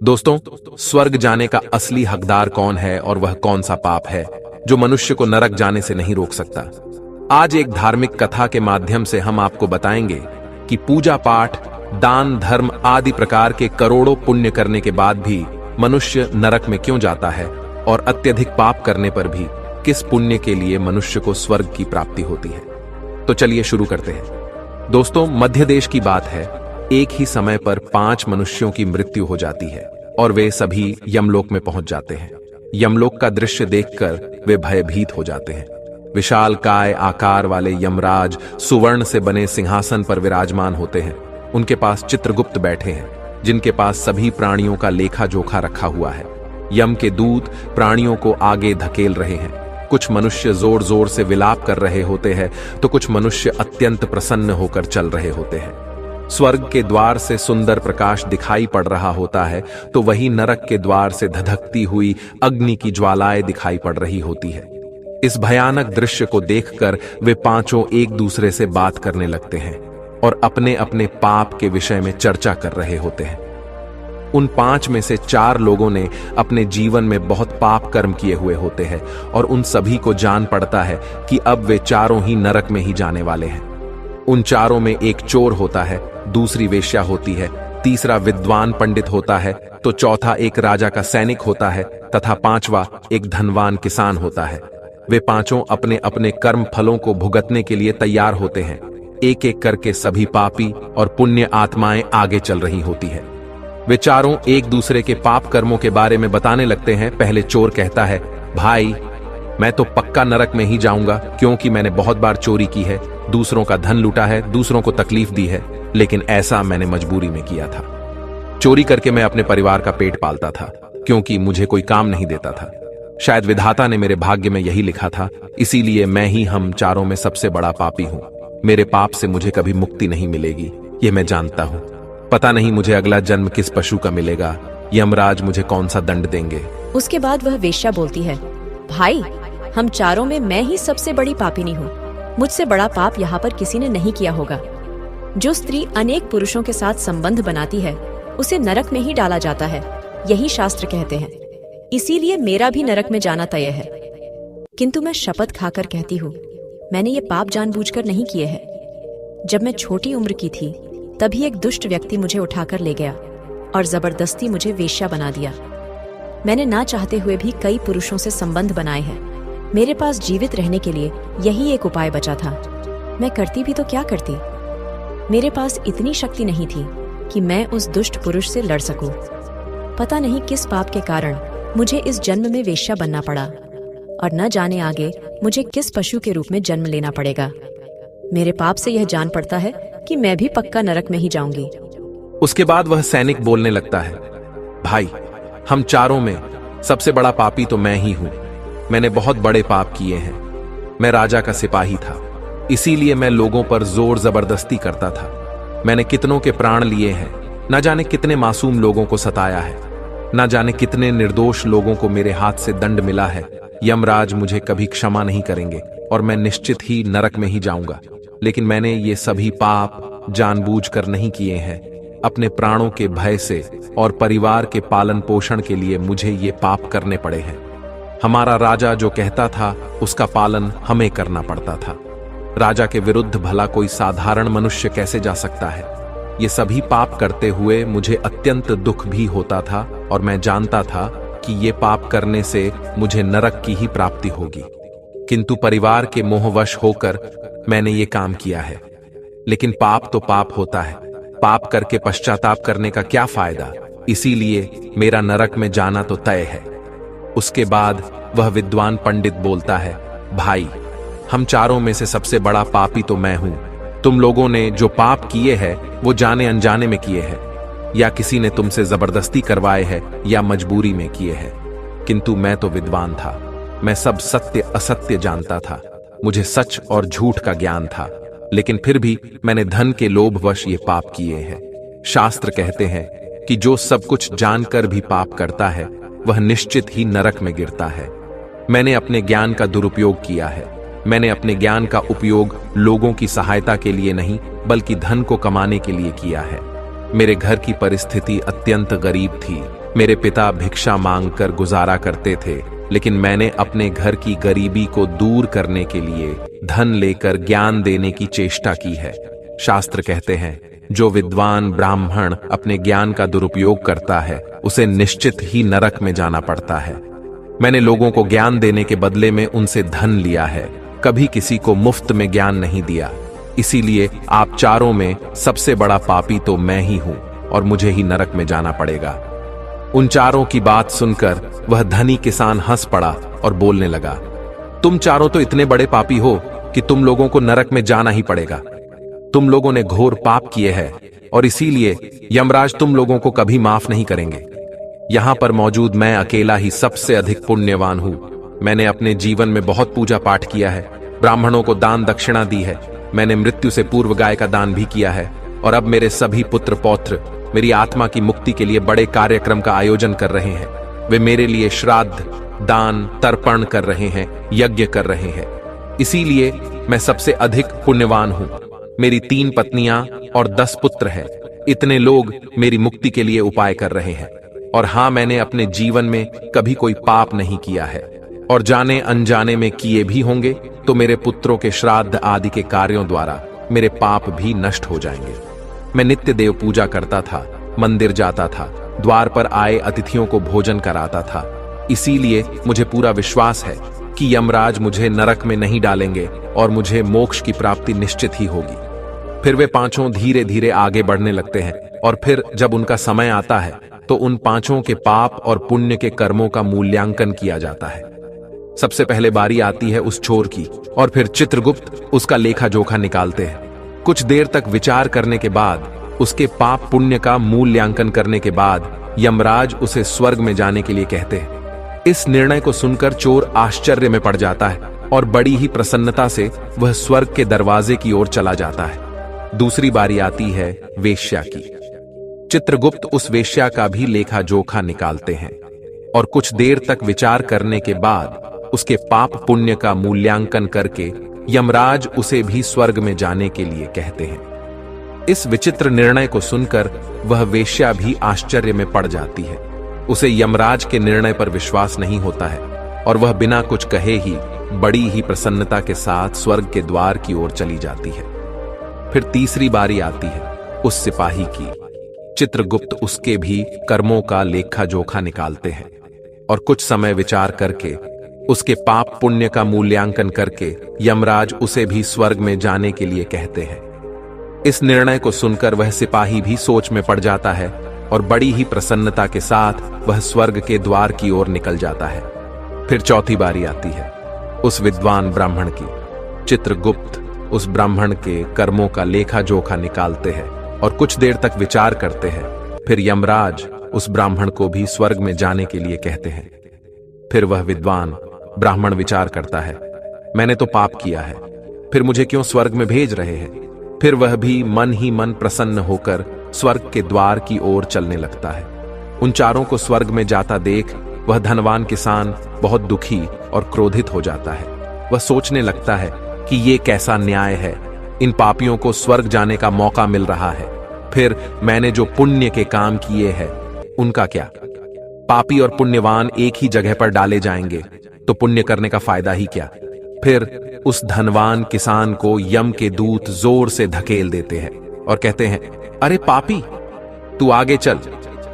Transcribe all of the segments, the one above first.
दोस्तों, स्वर्ग जाने का असली हकदार कौन है और वह कौन सा पाप है जो मनुष्य को नरक जाने से नहीं रोक सकता। आज एक धार्मिक कथा के माध्यम से हम आपको बताएंगे कि पूजा पाठ, दान, धर्म आदि प्रकार के करोड़ों पुण्य करने के बाद भी मनुष्य नरक में क्यों जाता है और अत्यधिक पाप करने पर भी किस पुण्य के लिए मनुष्य को स्वर्ग की प्राप्ति होती है। तो चलिए शुरू करते हैं। दोस्तों, मध्य देश की बात है। एक ही समय पर 5 मनुष्यों की मृत्यु हो जाती है और वे सभी यमलोक में पहुंच जाते हैं। यमलोक का दृश्य देखकर वे भयभीत हो जाते हैं। विशाल काय आकार वाले यमराज सुवर्ण से बने सिंहासन पर विराजमान होते हैं। उनके पास चित्रगुप्त बैठे हैं, जिनके पास सभी प्राणियों का लेखा जोखा रखा हुआ है। यम के दूत प्राणियों को आगे धकेल रहे हैं। कुछ मनुष्य जोर जोर से विलाप कर रहे होते हैं तो कुछ मनुष्य अत्यंत प्रसन्न होकर चल रहे होते हैं। स्वर्ग के द्वार से सुंदर प्रकाश दिखाई पड़ रहा होता है तो वही नरक के द्वार से धधकती हुई अग्नि की ज्वालाएं दिखाई पड़ रही होती है। इस भयानक दृश्य को देखकर वे पांचों एक दूसरे से बात करने लगते हैं और अपने अपने पाप के विषय में चर्चा कर रहे होते हैं। उन 5 में से 4 लोगों ने अपने जीवन में बहुत पाप कर्म किए हुए होते हैं और उन सभी को जान पड़ता है कि अब वे चारों ही नरक में ही जाने वाले हैं। उन चारों में एक चोर होता है, दूसरी वेश्या होती है, तीसरा विद्वान पंडित होता है, तो चौथा एक राजा का सैनिक होता है तथा 5वां एक धनवान किसान होता है। वे पांचों अपने अपने कर्म फलों को भुगतने के लिए तैयार होते हैं। एक एक करके सभी पापी और पुण्य आत्माएं आगे चल रही होती है। वे चारों एक दूसरे के पाप कर्मों के बारे में बताने लगते हैं। पहले चोर कहता है, भाई, मैं तो पक्का नरक में ही जाऊंगा, क्योंकि मैंने बहुत बार चोरी की है, दूसरों का धन लूटा है, दूसरों को तकलीफ दी है, लेकिन ऐसा मैंने मजबूरी में किया था। चोरी करके मैं अपने परिवार का पेट पालता था, क्योंकि मुझे कोई काम नहीं देता था। शायद विधाता ने मेरे भाग्य में यही लिखा था, इसीलिए मैं ही हम चारों में सबसे बड़ा पापी हूं। मेरे पाप से मुझे कभी मुक्ति नहीं मिलेगी, ये मैं जानता हूं। पता नहीं मुझे अगला जन्म किस पशु का मिलेगा, यमराज मुझे कौन सा दंड देंगे। उसके बाद वह वेश्या बोलती है, भाई, हम चारों में मैं ही सबसे बड़ी पापिनी हूँ। मुझसे बड़ा पाप यहाँ पर किसी ने नहीं किया होगा। जो स्त्री अनेक पुरुषों के साथ संबंध बनाती है उसे नरक में ही डाला जाता है, यही शास्त्र कहते हैं। इसीलिए मेरा भी नरक में जाना तय है। किंतु मैं शपथ खाकर कहती हूँ, मैंने ये पाप जानबूझकर नहीं किए हैं। जब मैं छोटी उम्र की थी तभी एक दुष्ट व्यक्ति मुझे उठाकर ले गया और जबरदस्ती मुझे वेश्या बना दिया। मैंने ना चाहते हुए भी कई पुरुषों से संबंध बनाए हैं। मेरे पास जीवित रहने के लिए यही एक उपाय बचा था। मैं करती भी तो क्या करती। मेरे पास इतनी शक्ति नहीं थी कि मैं उस दुष्ट पुरुष से लड़ सकूं। पता नहीं किस पाप के कारण मुझे इस जन्म में वेश्या बनना पड़ा और न जाने आगे मुझे किस पशु के रूप में जन्म लेना पड़ेगा। मेरे पाप से यह जान पड़ता है कि मैं भी पक्का नरक में ही जाऊंगी। उसके बाद वह सैनिक बोलने लगता है, भाई, हम चारों में सबसे बड़ा पापी तो मैं ही हूं। मैंने बहुत बड़े पाप किए हैं। मैं राजा का सिपाही था, इसीलिए मैं लोगों पर जोर जबरदस्ती करता था। मैंने कितनों के प्राण लिए हैं, न जाने कितने मासूम लोगों को सताया है, न जाने कितने निर्दोष लोगों को मेरे हाथ से दंड मिला है। यमराज मुझे कभी क्षमा नहीं करेंगे और मैं निश्चित ही नरक में ही जाऊंगा। लेकिन मैंने ये सभी पाप जानबूझकर नहीं किए हैं। अपने प्राणों के भय से और परिवार के पालन पोषण के लिए मुझे ये पाप करने पड़े हैं। हमारा राजा जो कहता था उसका पालन हमें करना पड़ता था। राजा के विरुद्ध भला कोई साधारण मनुष्य कैसे जा सकता है। ये सभी पाप करते हुए मुझे अत्यंत दुख भी होता था और मैं जानता था कि ये पाप करने से मुझे नरक की ही प्राप्ति होगी। किंतु परिवार के मोहवश होकर मैंने ये काम किया है। लेकिन पाप तो पाप होता है। पाप करके पश्चाताप करने का क्या फायदा। इसीलिए मेरा नरक में जाना तो तय है। उसके बाद वह विद्वान पंडित बोलता है, भाई, हम चारों में से सबसे बड़ा पापी तो मैं हूं। तुम लोगों ने जो पाप किए हैं वो जाने अनजाने में किए हैं, या किसी ने तुमसे जबरदस्ती करवाए हैं या मजबूरी में किए हैं। किंतु मैं तो विद्वान था। मैं सब सत्य असत्य जानता था। मुझे सच और झूठ का ज्ञान था, लेकिन फिर भी मैंने धन के लोभवश ये पाप किए हैं। शास्त्र कहते हैं कि जो सब कुछ जानकर भी पाप करता है वह निश्चित ही नरक में गिरता है। मैंने अपने ज्ञान का दुरुपयोग किया है। मैंने अपने ज्ञान का उपयोग लोगों की सहायता के लिए नहीं, बल्कि धन को कमाने के लिए किया है। मेरे घर की परिस्थिति अत्यंत गरीब थी। मेरे पिता भिक्षा मांगकर गुजारा करते थे, लेकिन मैंने अपने घर की गरीबी को दूर करने के लिए धन लेकर ज्ञान देने की चेष्टा की है। शास्त्र कहते हैं, जो विद्वान ब्राह्मण अपने ज्ञान का दुरुपयोग करता है उसे निश्चित ही नरक में जाना पड़ता है। मैंने लोगों को ज्ञान देने के बदले में उनसे धन लिया है, कभी किसी को मुफ्त में ज्ञान नहीं दिया। इसीलिए आप चारों में सबसे बड़ा पापी तो मैं ही हूं और मुझे ही नरक में जाना पड़ेगा। उन चारों की बात सुनकर वह धनी किसान हंस पड़ा और बोलने लगा, तुम चारों तो इतने बड़े पापी हो कि तुम लोगों को नरक में जाना ही पड़ेगा। तुम लोगों ने घोर पाप किए हैं और इसीलिए यमराज तुम लोगों को कभी माफ नहीं करेंगे। यहां पर मौजूद मैं अकेला ही सबसे अधिक पुण्यवान हूं। मैंने अपने जीवन में बहुत पूजा पाठ किया है, ब्राह्मणों को दान दक्षिणा दी है, मैंने मृत्यु से पूर्व गाय का दान भी किया है और अब मेरे सभी पुत्र पौत्र मेरी आत्मा की मुक्ति के लिए बड़े कार्यक्रम का आयोजन कर रहे हैं। वे मेरे लिए श्राद्ध, दान, तर्पण कर रहे हैं, यज्ञ कर रहे हैं। इसीलिए मैं सबसे अधिक पुण्यवान हूं। मेरी 3 पत्नियां और 10 पुत्र हैं। इतने लोग मेरी मुक्ति के लिए उपाय कर रहे हैं। और हां, मैंने अपने जीवन में कभी कोई पाप नहीं किया है और जाने अनजाने में किए भी होंगे तो मेरे पुत्रों के श्राद्ध आदि के कार्यों द्वारा मेरे पाप भी नष्ट हो जाएंगे। मैं नित्य देव पूजा करता था, मंदिर जाता था, द्वार पर आए अतिथियों को भोजन कराता था। इसीलिए मुझे पूरा विश्वास है कि यमराज मुझे नरक में नहीं डालेंगे और मुझे मोक्ष की प्राप्ति निश्चित ही होगी। फिर वे पांचों धीरे धीरे आगे बढ़ने लगते हैं और फिर जब उनका समय आता है तो उन पांचों के पाप और पुण्य के कर्मों का मूल्यांकन किया जाता है। सबसे पहले बारी आती है उस चोर की और फिर चित्रगुप्त उसका लेखा जोखा निकालते हैं। कुछ देर तक विचार करने के बाद, उसके पाप पुण्य का मूल्यांकन करने के बाद यमराज उसे स्वर्ग में जाने के लिए कहते हैं। इस निर्णय को सुनकर चोर आश्चर्य में पड़ जाता है और बड़ी ही प्रसन्नता से वह स्वर्ग के दरवाजे की ओर चला जाता है। दूसरी बारी आती है वेश्या की। चित्रगुप्त उस वेश्या का भी लेखा जोखा निकालते हैं और कुछ देर तक विचार करने के बाद उसके पाप पुण्य का मूल्यांकन करके यमराज उसे भी स्वर्ग में जाने के लिए कहते हैं। इस विचित्र निर्णय को सुनकर वह वेश्या भी आश्चर्य में पड़ जाती है। उसे यमराज के निर्णय पर विश्वास नहीं होता है और वह बिना कुछ कहे ही बड़ी ही प्रसन्नता के साथ स्वर्ग के द्वार की ओर चली जाती है। फिर तीसरी बारी आती है उस सिपाही की। चित्रगुप्त उसके भी कर्मों का लेखा जोखा निकालते हैं और कुछ समय विचार करके उसके पाप पुण्य का मूल्यांकन करके यमराज उसे भी स्वर्ग में जाने के लिए कहते हैं। इस निर्णय को सुनकर वह सिपाही भी सोच में पड़ जाता है और बड़ी ही प्रसन्नता के साथ वह स्वर्ग के द्वार की ओर निकल जाता है। फिर चौथी बारी आती है उस विद्वान ब्राह्मण की। चित्रगुप्त उस ब्राह्मण के कर्मों का लेखा जोखा निकालते हैं और कुछ देर तक विचार करते हैं। फिर यमराज उस ब्राह्मण को भी स्वर्ग में जाने के लिए कहते हैं। फिर वह विद्वान ब्राह्मण विचार करता है, मैंने तो पाप किया है, फिर मुझे क्यों स्वर्ग में भेज रहे हैं। फिर वह भी मन ही मन प्रसन्न होकर स्वर्ग के द्वार की ओर चलने लगता है। उन चारों को स्वर्ग में जाता देख वह धनवान किसान बहुत दुखी और क्रोधित हो जाता है। वह सोचने लगता है कि ये कैसा न्याय है, इन पापियों को स्वर्ग जाने का मौका मिल रहा है, फिर मैंने जो पुण्य के काम किए हैं उनका क्या। पापी और पुण्यवान एक ही जगह पर डाले जाएंगे तो पुण्य करने का फायदा ही क्या। फिर उस धनवान किसान को यम के दूत जोर से धकेल देते हैं और कहते हैं, अरे पापी, तू आगे चल,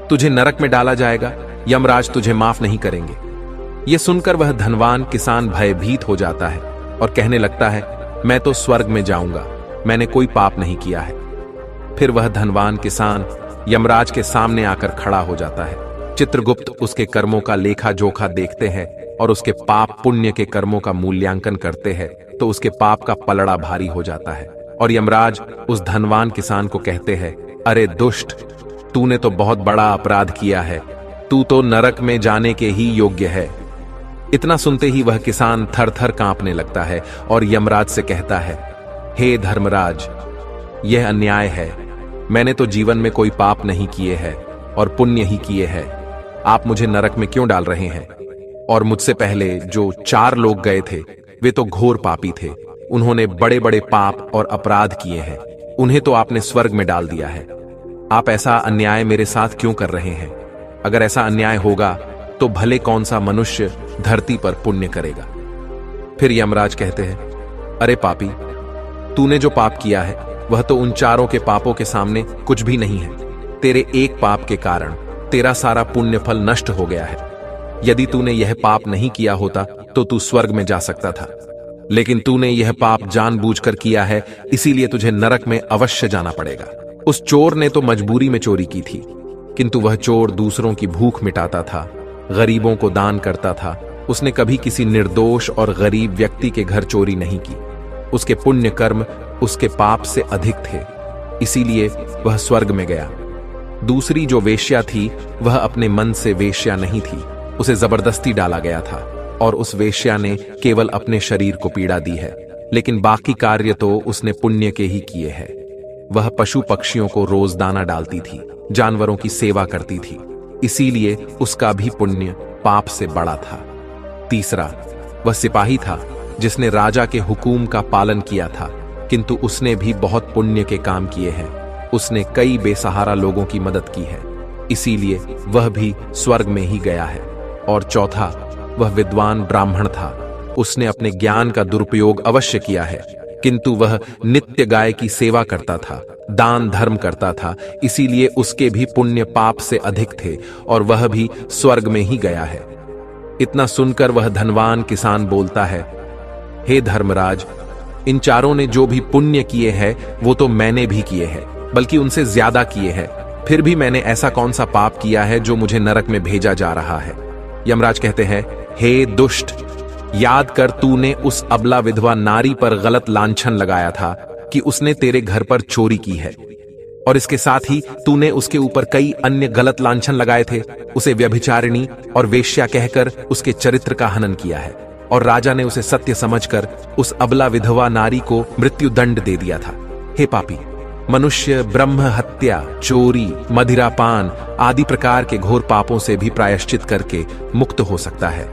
तुझे नरक में डाला जाएगा, यमराज तुझे माफ नहीं करेंगे। यह सुनकर वह धनवान किसान भयभीत हो जाता है और कहने लगता है, मैं तो स्वर्ग में जाऊंगा, मैंने कोई पाप नहीं किया है। फिर वह धनवान किसान यमराज के सामने आकर खड़ा हो जाता है। चित्रगुप्त उसके कर्मों का लेखा जोखा देखते हैं और उसके पाप पुण्य के कर्मों का मूल्यांकन करते हैं तो उसके पाप का पलड़ा भारी हो जाता है और यमराज उस धनवान किसान को कहते हैं, अरे दुष्ट, तूने तो बहुत बड़ा अपराध किया है, तू तो नरक में जाने के ही योग्य है। इतना सुनते ही वह किसान थर थर कांपने लगता है और यमराज से कहता है, हे धर्मराज, यह अन्याय है, मैंने तो जीवन में कोई पाप नहीं किए हैं और पुण्य ही किए हैं, आप मुझे नरक में क्यों डाल रहे हैं। और मुझसे पहले जो 4 लोग गए थे वे तो घोर पापी थे, उन्होंने बड़े बड़े पाप और अपराध किए हैं, उन्हें तो आपने स्वर्ग में डाल दिया है। आप ऐसा अन्याय मेरे साथ क्यों कर रहे हैं। अगर ऐसा अन्याय होगा तो भले कौन सा मनुष्य धरती पर पुण्य करेगा। फिर यमराज कहते हैं, अरे पापी, तूने जो पाप किया है वह तो उन चारों के पापों के सामने कुछ भी नहीं है। तेरे एक पाप के कारण तेरा सारा पुण्य फल नष्ट हो गया है। यदि तूने यह पाप नहीं किया होता तो तू स्वर्ग में जा सकता था, लेकिन तूने यह पाप जानबूझकर किया है, इसीलिए तुझे नरक में अवश्य जाना पड़ेगा। उस चोर ने तो मजबूरी में चोरी की थी, किंतु वह चोर दूसरों की भूख मिटाता था, गरीबों को दान करता था। उसने कभी किसी निर्दोष और गरीब व्यक्ति के घर चोरी नहीं की। उसके पुण्य कर्म उसके पाप से अधिक थे, इसीलिए वह स्वर्ग में गया। दूसरी जो वेश्या थी वह अपने मन से वेश्या नहीं थी, उसे जबरदस्ती डाला गया था और उस वेश्या ने केवल अपने शरीर को पीड़ा दी है, लेकिन बाकी कार्य तो उसने पुण्य के ही किए हैं। वह पशु पक्षियों को रोज दाना डालती थी, जानवरों की सेवा करती थी, इसीलिए उसका भी पुण्य पाप से बड़ा था। तीसरा, वह सिपाही था जिसने राजा के हुकूम का पालन किया था, किंतु उसने भी बहुत पुण्य के काम किए हैं। उसने कई बेसहारा लोगों की मदद की है, इसीलिए वह भी स्वर्ग में ही गया है। और चौथा, वह विद्वान ब्राह्मण था। उसने अपने ज्ञान का दुरुपयोग अवश्य किया है, किंतु वह नित्य गाय की सेवा करता था, दान धर्म करता था, इसीलिए उसके भी पुण्य पाप से अधिक थे और वह भी स्वर्ग में ही गया है। इतना सुनकर वह धनवान किसान बोलता है, हे धर्मराज, इन चारों ने जो भी पुण्य किए हैं वो तो मैंने भी किए हैं, बल्कि उनसे ज्यादा किए हैं। फिर भी मैंने ऐसा कौन सा पाप किया है जो मुझे नरक में भेजा जा रहा है। यमराज कहते हैं, हे दुष्ट, याद कर तूने उस अबला विधवा नारी पर गलत लांछन लगाया था कि उसने तेरे घर पर चोरी की है, और इसके साथ ही तूने उसके ऊपर कई अन्य गलत लांछन लगाए थे। उसे व्यभिचारिणी और वेश्या कहकर उसके चरित्र का हनन किया है, और राजा ने उसे सत्य समझकर उस अबला विधवा नारी को मृत्युदंड दे दिया था। हे पापी, मनुष्य ब्रह्म हत्या, चोरी, मदिरापान आदि प्रकार के घोर पापों से भी प्रायश्चित करके मुक्त हो सकता है,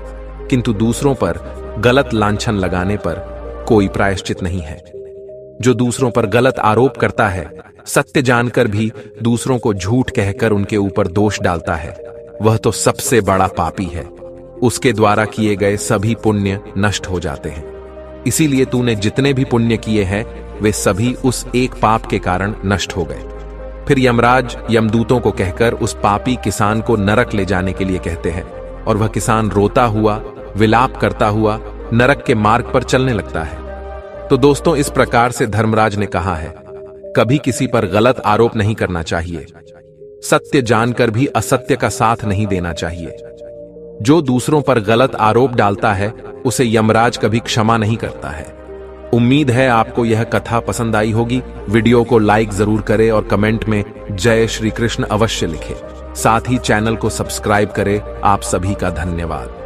किंतु दूसरों पर गलत लांछन लगाने पर कोई प्रायश्चित नहीं है। जो दूसरों पर गलत आरोप करता है, सत्य जानकर भी दूसरों को झूठ कहकर उनके ऊपर दोष डालता है, वह तो सबसे बड़ा पापी है। उसके द्वारा किए गए सभी पुण्य नष्ट हो जाते हैं। इसीलिए तूने जितने भी पुण्य किए हैं वे सभी उस एक पाप के कारण नष्ट हो गए। फिर यमराज यमदूतों को कहकर उस पापी किसान को नरक ले जाने के लिए कहते हैं, और वह किसान रोता हुआ, विलाप करता हुआ नरक के मार्ग पर चलने लगता है। तो दोस्तों, इस प्रकार से धर्मराज ने कहा है, कभी किसी पर गलत आरोप नहीं करना चाहिए। सत्य जानकर भी असत्य का साथ नहीं देना चाहिए। जो दूसरों पर गलत आरोप डालता है उसे यमराज कभी क्षमा नहीं करता है। उम्मीद है आपको यह कथा पसंद आई होगी। वीडियो को लाइक जरूर करें और कमेंट में जय श्री कृष्ण अवश्य लिखें। साथ ही चैनल को सब्सक्राइब करें। आप सभी का धन्यवाद।